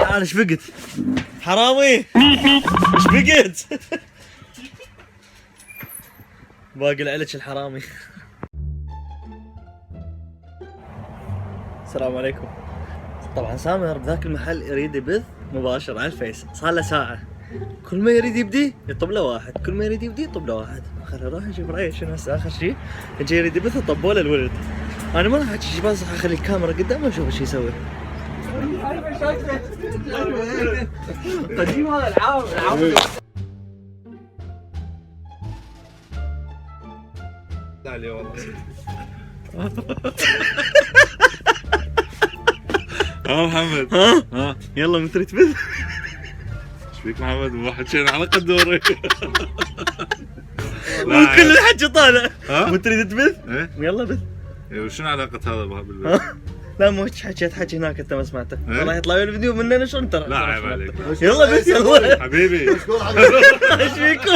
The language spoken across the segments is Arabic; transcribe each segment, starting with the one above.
تعال ايش بقت؟ حرامي ايش بقت؟ باقي العلج الحرامي. السلام عليكم. طبعا سامر بذاك المحل يريد يبث مباشر على الفيس، صار له ساعة، كل ما يريد يبدي يطب له واحد، كل ما يريد يبدي يطب له واحد. خل اروح اشوف رايه شنو هسه اخر شيء. يجي يريد يبث طبوا له الولد. انا ما راح احكي شيء، بس اخلي الكاميرا قدامه واشوف ايش يسوي. قديم هذا العاب لا عليه والله. محمد ها يلا متى تبث؟ ايش فيك محمد؟ مو حكينا على قدوري. مو كل الحكي طالع. مو تريد تبث؟ ايه يلا بث. وشنو علاقة هذا بالبث؟ لا مو حكيت حكي هناك انت ما سمعته. والله يطلع الفيديو مننا شلون ترى. لا عيب عليك. يلا بث يلا. حبيبي ايش فيكم؟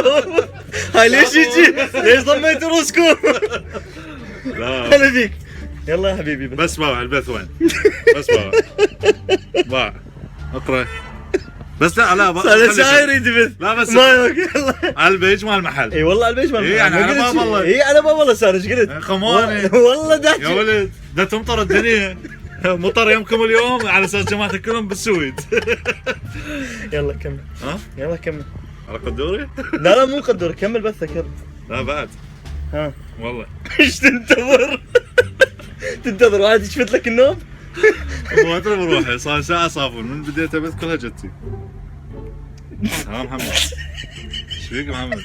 هاي ليش يجي؟ ليش ضميتوا روسكم؟ لا هلا فيك. يلا يا حبيبي بس باع البث وين؟ بس باع اقرا بس لا انا شاير يدبث. لا بس ما يلا على البيج مال المحل. اي والله على البيج مال المحل. اي يعني على باب الله. اي على باب الله صار ايش قلت؟ خماني والله داحكي يا ولد ده تمطر الدنيا. مطر يومكم اليوم على اساس جماعتك كلهم بالسويد. يلا كمل. يلا كمل. على قدوري؟ لا مو قدور، كمل بثك يلا. لا بعد. والله ايش تنتظر؟ تنتظر واحد يشفت لك النوم؟ ما ادري بروحي، صار ساعة صافون من بديت ابث كلها جتي. محمد ايش فيك محمد؟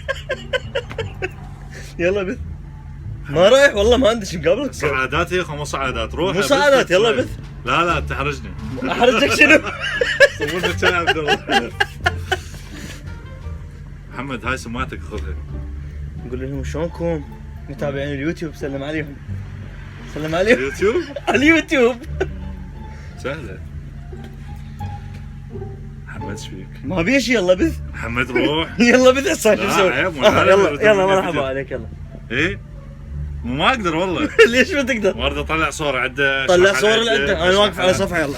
يلا بث. ما رايح والله ما عندي شيء مقابلك. صعادات هي 5 صعادات روح. مو صعادات يلا بث. لا تحرجني. احرجك شنو؟ صورنا كان عبد الله. محمد هاي سماعتك خذها. قول لهم شلونكم؟ متابعين اليوتيوب سلم عليهم. سلم عليهم. اليوتيوب؟ على اليوتيوب. سهلة. محمد ايش فيك؟ ما بي شيء يلا بث. محمد روح. يلا بث هسه شو نسوي؟ يلا مرحبا عليك يلا. ايه؟ ما اقدر والله. ليش ما تقدر؟ ورد اطلع صور عده. طلع صور اللي عندك، انا واقف على صفحه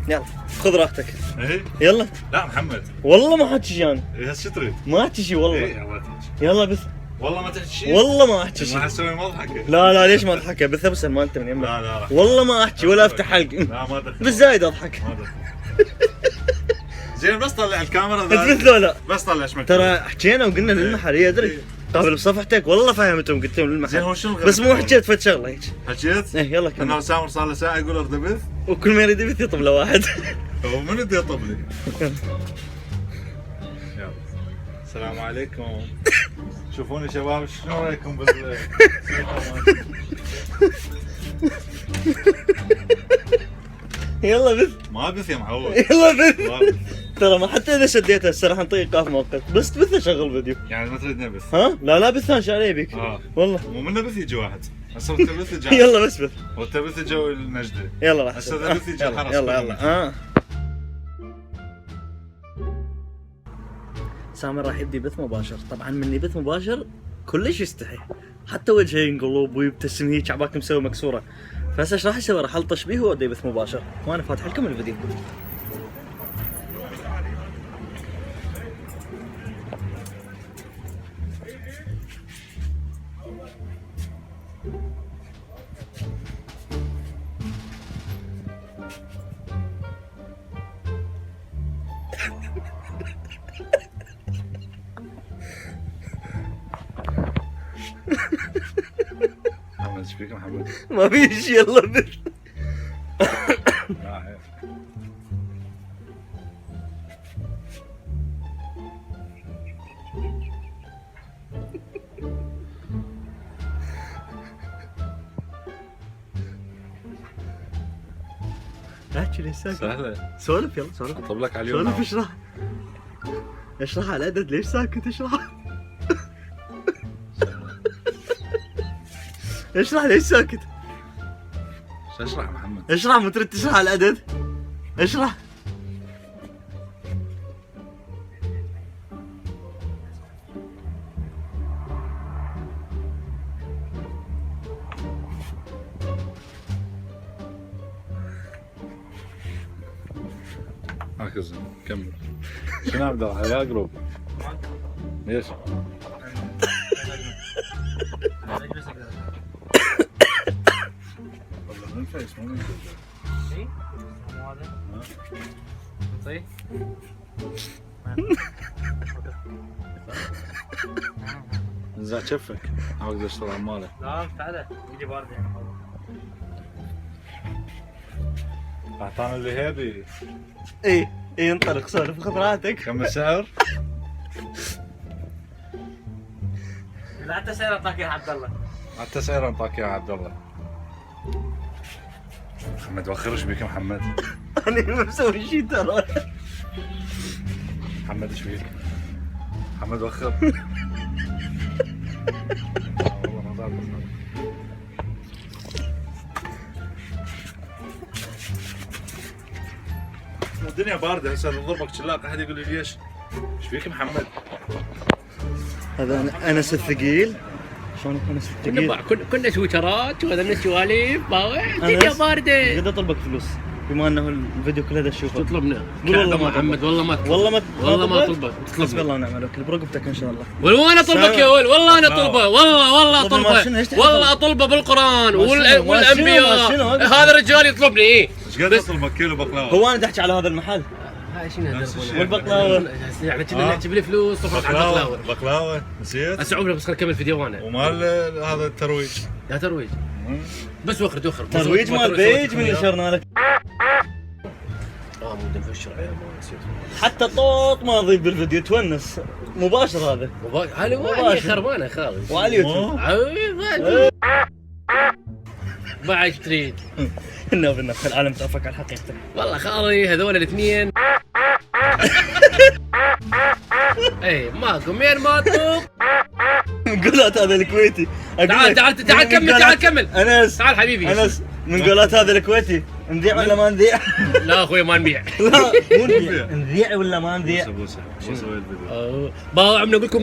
يلا خذ راحتك. ايه؟ يلا. لا محمد والله ما حكي شيء انا. ايه هسه تريد؟ ما احكي شيء والله. ايه يلا تحكي. يلا بث. والله ما تحكي شيء؟ والله ما احكي شيء. ما حسوي مضحكه. لا ليش ما اضحك؟ بث بس ما انت من يمك. لا والله ما احكي ولا افتح حلق. لا ما دخل. بالزايد اضحك. ما دخل. زين بس طلع الكاميرا تبث لا بس طلع ايش مكتوب. ترى حكينا وقلنا للمحل ادري. قابل بصفحتك والله فهمتهم قلت لهم للمحل. زين هو شنو بس مو حكيت فد شغله هيك. حكيت؟ ايه يلا كمل. انه سامر صار له ساعه يقول ارد بث وكل ما يريد يبث يطب له واحد. هو من بده يطب لي؟ يلا السلام عليكم. شوفوني شباب شنو رايكم بال يلا بث. ما بث يا معود. يلا بث. ما بث. ترى ما حتى اذا شديتها هسه راح نطيق قاف مؤقت، بس تبث اشغل فيديو. يعني ما تريد نبث؟ لا بث انا شاري بيك. والله مو من بث يجي واحد. هسه انت بث جاي. يلا بس بث. وانت بث جو النجده. يلا راح هسه اذا بث يجي الحرس. يلا سامر راح يبدي بث مباشر. طبعا من يبث مباشر كلش يستحي، حتى وجهه ينقلب ويبتسم هيك عباك مسوي مكسوره. فهسه ايش راح اسوي؟ راح الطش بيه وابدا يبث مباشر وانا فاتح لكم الفيديو. محمد ايش فيك محمد؟ ما في شيء يلا بث. لا عيب. احكي ليش ساكت؟ سهلة. سولف يلا سولف. اطلب لك على اليوم. سولف اشرح على العدد. ليش ساكت؟ اشرح. اشرح ليش ساكت؟ شو اشرح محمد؟ اشرح. مو تريد تشرح على العدد؟ اشرح. ركز كمل. شنو عبد الله يا قلوب؟ ليش؟ والله من الفيس مو من اي مو هذا طيب نزع كفك ما اقدر اشتغل على ماله. لا تعال يجي بارده اعطانا اللي هيبي. اي انطلق سولف خذ راحتك. كم السعر؟ لا حتى سعر اعطاك يا عبد الله. حتى سعر انطاك يا عبد الله. محمد وخر ايش بيك يا محمد؟ انا ما مسوي شيء ترى. محمد ايش بيك؟ محمد وخر. والله ما بعرف. الدنيا باردة هسه ضربك شلاق احد يقول لي ليش؟ ايش فيك محمد؟ هذا انس الثقيل. شلونك انس الثقيل؟ كنا سويترات وهذا من السواليف الدنيا بارده. قد اطلبك فلوس بما انه الفيديو كله ده تشوفه. تطلبنا قول والله ما محمد والله ما والله ما طلبك حسبي الله ونعم الوكيل برقبتك ان شاء الله. وانا اطلبك يا ولد والله انا اطلبه والله طب ما شنو؟ اطلبه والله اطلبه بالقران ما شنو؟ والانبياء. هذا الرجال يطلبني ايه ايش قد تطلبك كيلو بقلاوه؟ هو انا احكي على هذا المحل هاي شنو والبقلاوه يعني كنا نحسب لي فلوس طفرت على البقلاوه. بقلاوه نسيت؟ هسه عمري بس خليني اكمل فيديو انا. ومال هذا الترويج. لا ترويج بس وخر ترويج مال بيج من اللي نشرنا لك. مو دم في الشرع يا ما نسيت. حتى طوط ما اضيف بالفيديو تونس مباشر هذا هذا وعلي خربانه خالي وعلى اليوتيوب. ما عاد تريد انه بالنفس العالم تعرفك على حقيقتك. والله خالي هذول الاثنين. اي ماكو مين ما طوق. من قولات هذا الكويتي. تعال كمل تعال كمل. انس تعال حبيبي انس من قولات هذا الكويتي نذيع ولا ما نذيع؟ لا اخوي ما نبيع. لا مو نذيع نذيع ولا ما نذيع؟ بوسه شو اسوي الفيديو؟ باو عم نقول لكم